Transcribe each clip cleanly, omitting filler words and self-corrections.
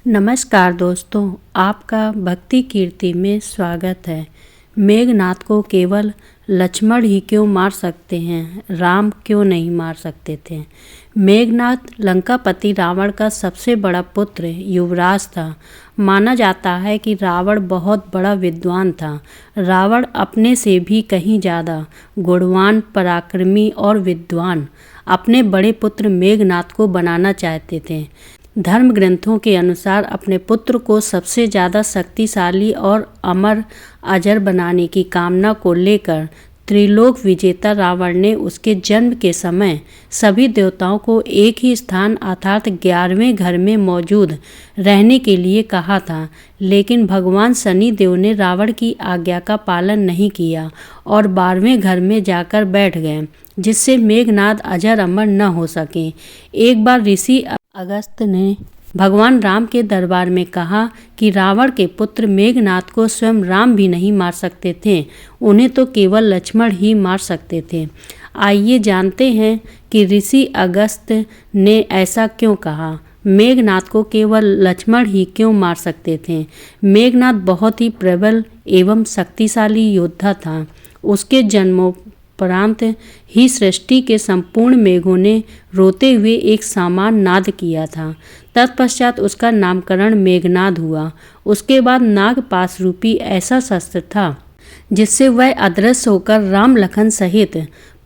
नमस्कार दोस्तों, आपका भक्ति कीर्ति में स्वागत है। मेघनाथ को केवल लक्ष्मण ही क्यों मार सकते हैं, राम क्यों नहीं मार सकते थे। मेघनाथ लंकापति रावण का सबसे बड़ा पुत्र युवराज था। माना जाता है कि रावण बहुत बड़ा विद्वान था। रावण अपने से भी कहीं ज़्यादा गुणवान, पराक्रमी और विद्वान अपने बड़े पुत्र मेघनाथ को बनाना चाहते थे। धर्म ग्रंथों के अनुसार अपने पुत्र को सबसे ज़्यादा शक्तिशाली और अमर अजर बनाने की कामना को लेकर त्रिलोक विजेता रावण ने उसके जन्म के समय सभी देवताओं को एक ही स्थान अर्थात 11वें घर में मौजूद रहने के लिए कहा था। लेकिन भगवान शनि देव ने रावण की आज्ञा का पालन नहीं किया और 12वें घर में जाकर बैठ गए, जिससे मेघनाथ अजर अमर न हो सके। एक बार ऋषि अगस्त्य ने भगवान राम के दरबार में कहा कि रावण के पुत्र मेघनाथ को स्वयं राम भी नहीं मार सकते थे, उन्हें तो केवल लक्ष्मण ही मार सकते थे। आइए जानते हैं कि ऋषि अगस्त्य ने ऐसा क्यों कहा। मेघनाथ को केवल लक्ष्मण ही क्यों मार सकते थे। मेघनाथ बहुत ही प्रबल एवं शक्तिशाली योद्धा था। उसके जन्मोपरांत ही सृष्टि के संपूर्ण मेघों ने रोते हुए एक समान नाद किया था। तत्पश्चात उसका नामकरण मेघनाद हुआ। उसके बाद नागपाश रूपी ऐसा शस्त्र था जिससे वह अदृश्य होकर राम लखन सहित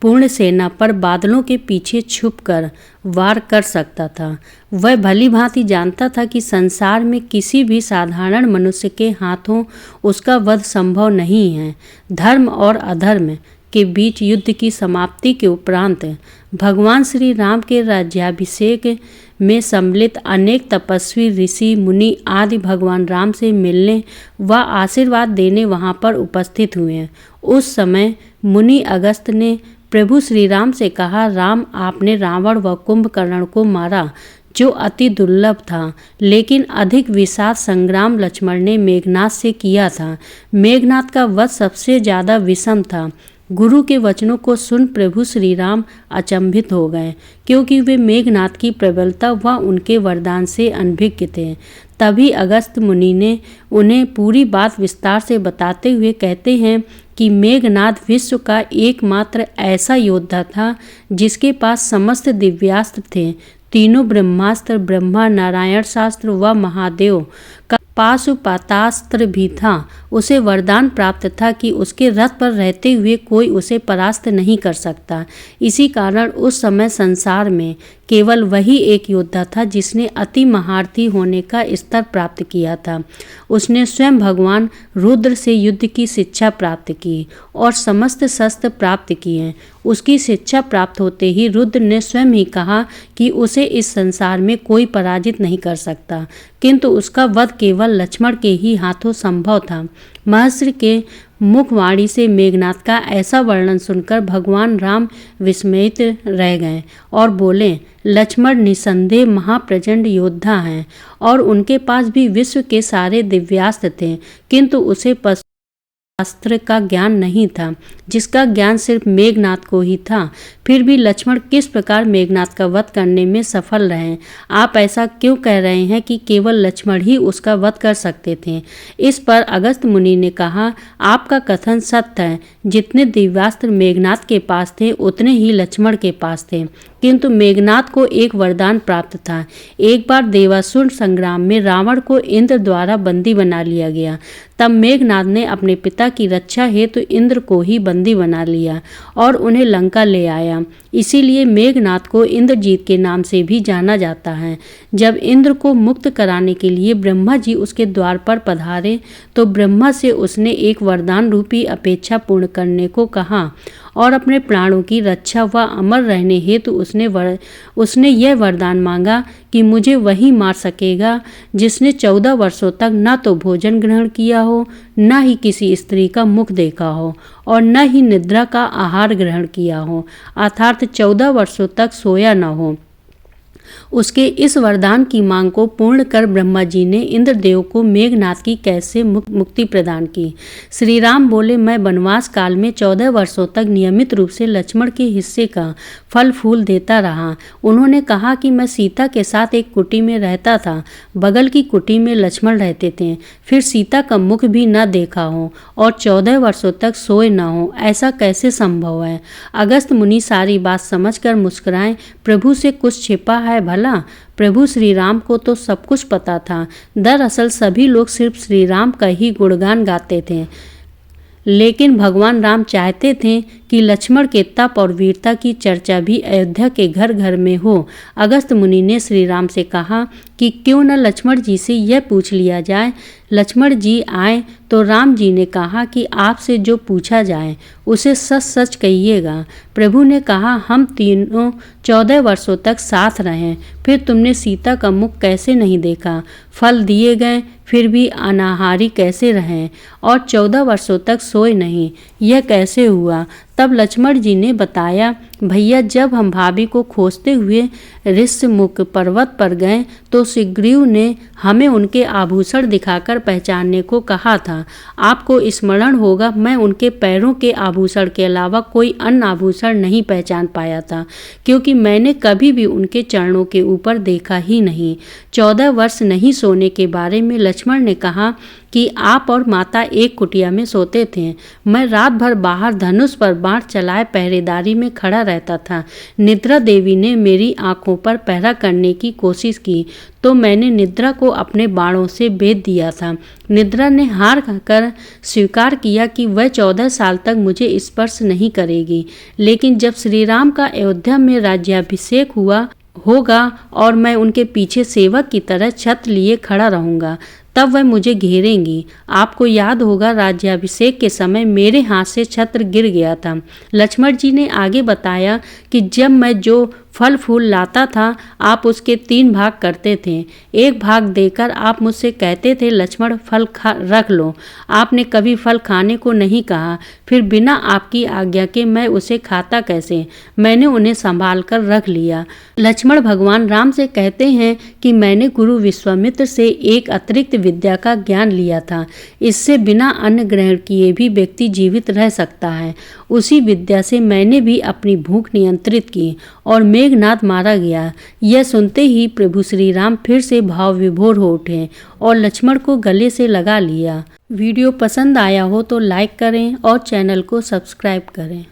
पूर्ण सेना पर बादलों के पीछे छुपकर वार कर सकता था। वह भली भांति जानता था कि संसार में किसी भी साधारण मनुष्य के हाथों उसका वध संभव नहीं है। धर्म और अधर्म के बीच युद्ध की समाप्ति के उपरांत भगवान श्री राम के राज्याभिषेक में सम्मिलित अनेक तपस्वी, ऋषि, मुनि आदि भगवान राम से मिलने व आशीर्वाद देने वहां पर उपस्थित हुए। उस समय मुनि अगस्त्य ने प्रभु श्री राम से कहा, राम, आपने रावण व कुंभकर्ण को मारा जो अति दुर्लभ था, लेकिन अधिक विषाद संग्राम लक्ष्मण ने मेघनाथ से किया था। मेघनाथ का वध सबसे ज्यादा विषम था। गुरु के वचनों को सुन प्रभु श्री राम अचंभित हो गए, क्योंकि वे मेघनाथ की प्रबलता व उनके वरदान से अनभिज्ञ थे। तभी अगस्त्य मुनि ने उन्हें पूरी बात विस्तार से बताते हुए कहते हैं कि मेघनाथ विश्व का एकमात्र ऐसा योद्धा था जिसके पास समस्त दिव्यास्त्र थे। तीनों ब्रह्मास्त्र, ब्रह्मा, नारायण शास्त्र व महादेव का पाशुपतास्त्र भी था। उसे वरदान प्राप्त था कि उसके रथ पर रहते हुए कोई उसे परास्त नहीं कर सकता। इसी कारण उस समय संसार में केवल वही एक योद्धा था जिसने अति महारथी होने का स्तर प्राप्त किया था। उसने स्वयं भगवान रुद्र से युद्ध की शिक्षा प्राप्त की और समस्त शस्त्र प्राप्त किए। उसकी शिक्षा प्राप्त होते ही रुद्र ने स्वयं ही कहा कि उसे इस संसार में कोई पराजित नहीं कर सकता, किंतु उसका वध केवल लक्ष्मण के ही हाथों संभव था। महर्षि के मुखवाणी से मेघनाथ का ऐसा वर्णन सुनकर भगवान राम विस्मित रह गए और बोले, लक्ष्मण निसंदेह महाप्रचंड योद्धा हैं और उनके पास भी विश्व के सारे दिव्यास्त्र थे, किंतु उसे शास्त्र का ज्ञान नहीं था, जिसका ज्ञान सिर्फ मेघनाथ को ही था। फिर भी लक्ष्मण किस प्रकार मेघनाथ का वध करने में सफल रहे। आप ऐसा क्यों कह रहे हैं कि केवल लक्ष्मण ही उसका वध कर सकते थे। इस पर अगस्त्य मुनि ने कहा, आपका कथन सत्य है। जितने दिव्यास्त्र मेघनाथ के पास थे उतने ही लक्ष्मण के पास थे, किंतु मेघनाथ को एक वरदान प्राप्त था। एक बार देवासुर संग्राम में रावण को इंद्र द्वारा बंदी बना लिया गया। तब मेघनाथ ने अपने पिता की रक्षा हेतु इंद्र को ही बंदी बना लिया और उन्हें लंका ले आया। इसीलिए मेघनाथ को इंद्रजीत के नाम से भी जाना जाता है। जब इंद्र को मुक्त कराने के लिए ब्रह्मा जी उसके द्वार पर पधारे तो ब्रह्मा से उसने एक वरदान रूपी अपेक्षा पूर्ण करने को कहा और अपने प्राणों की रक्षा व अमर रहने हेतु उसने यह वरदान मांगा कि मुझे वही मार सकेगा जिसने 14 वर्षों तक न तो भोजन ग्रहण किया हो, न ही किसी स्त्री का मुख देखा हो और न ही निद्रा का आहार ग्रहण किया हो, अर्थात 14 वर्षों तक सोया न हो। उसके इस वरदान की मांग को पूर्ण कर ब्रह्मा जी ने इंद्रदेव को मेघनाद की कैसे मुक्ति प्रदान की। श्री राम बोले, मैं वनवास काल में 14 वर्षों तक नियमित रूप से लक्ष्मण के हिस्से का फल फूल देता रहा। उन्होंने कहा कि मैं सीता के साथ एक कुटी में रहता था, बगल की कुटी में लक्ष्मण रहते थे, फिर सीता का मुख भी न देखा हो और 14 वर्षों तक सोए न हो, ऐसा कैसे संभव है। अगस्त मुनि सारी बात समझकर मुस्कुराए, प्रभु से कुछ छिपा है भला। प्रभु श्री राम को तो सब कुछ पता था। दरअसल सभी लोग सिर्फ श्री राम का ही गुणगान गाते थे, लेकिन भगवान राम चाहते थे कि लक्ष्मण के तप और वीरता की चर्चा भी अयोध्या के घर घर में हो। अगस्त मुनि ने श्री राम से कहा कि क्यों न लक्ष्मण जी से यह पूछ लिया जाए। लक्ष्मण जी आए तो राम जी ने कहा कि आपसे जो पूछा जाए उसे सच सच कहिएगा। प्रभु ने कहा, हम तीनों 14 वर्षों तक साथ रहें, फिर तुमने सीता का मुख कैसे नहीं देखा? फल दिए गए फिर भी अनाहारी कैसे रहें और 14 वर्षों तक सोए नहीं, यह कैसे हुआ? तब लक्ष्मण जी ने बताया, भैया जब हम भाभी को खोजते हुए ऋष्यमुख पर्वत पर गए तो सुग्रीव ने हमें उनके आभूषण दिखाकर पहचानने को कहा था। आपको स्मरण होगा, मैं उनके पैरों के आभूषण के अलावा कोई अन्य आभूषण नहीं पहचान पाया था, क्योंकि मैंने कभी भी उनके चरणों के ऊपर देखा ही नहीं। 14 वर्ष नहीं सोने के बारे में लक्ष्मण ने कहा कि आप और माता एक कुटिया में सोते थे। मैं रात भर बाहर धनुष पर बाण चलाए पहरेदारी में खड़ा रहता था। निद्रा देवी ने मेरी आंखों पर पहरा करने की कोशिश की तो मैंने निद्रा को अपने बाणों से भेद दिया था। निद्रा ने हार कर स्वीकार किया कि वह 14 साल तक मुझे स्पर्श नहीं करेगी, लेकिन जब श्री राम का अयोध्या में राज्याभिषेक होगा और मैं उनके पीछे सेवक की तरह छत्र लिए खड़ा रहूंगा, तब वह मुझे घेरेंगी। आपको याद होगा, राज्याभिषेक के समय मेरे हाथ से छत्र गिर गया था। लक्ष्मण जी ने आगे बताया कि जब मैं जो फल फूल लाता था आप उसके 3 भाग करते थे। एक भाग देकर आप मुझसे कहते थे, लक्ष्मण फल रख लो। आपने कभी फल खाने को नहीं कहा, फिर बिना आपकी आज्ञा के मैं उसे खाता कैसे? मैंने उन्हें संभाल कर रख लिया। लक्ष्मण भगवान राम से कहते हैं कि मैंने गुरु विश्वामित्र से एक अतिरिक्त विद्या का ज्ञान लिया था। इससे बिना अन्न ग्रहण किए भी व्यक्ति जीवित रह सकता है। उसी विद्या से मैंने भी अपनी भूख नियंत्रित की और मेघनाद मारा गया। यह सुनते ही प्रभु श्री राम फिर से भाव विभोर हो उठे और लक्ष्मण को गले से लगा लिया। वीडियो पसंद आया हो तो लाइक करें और चैनल को सब्सक्राइब करें।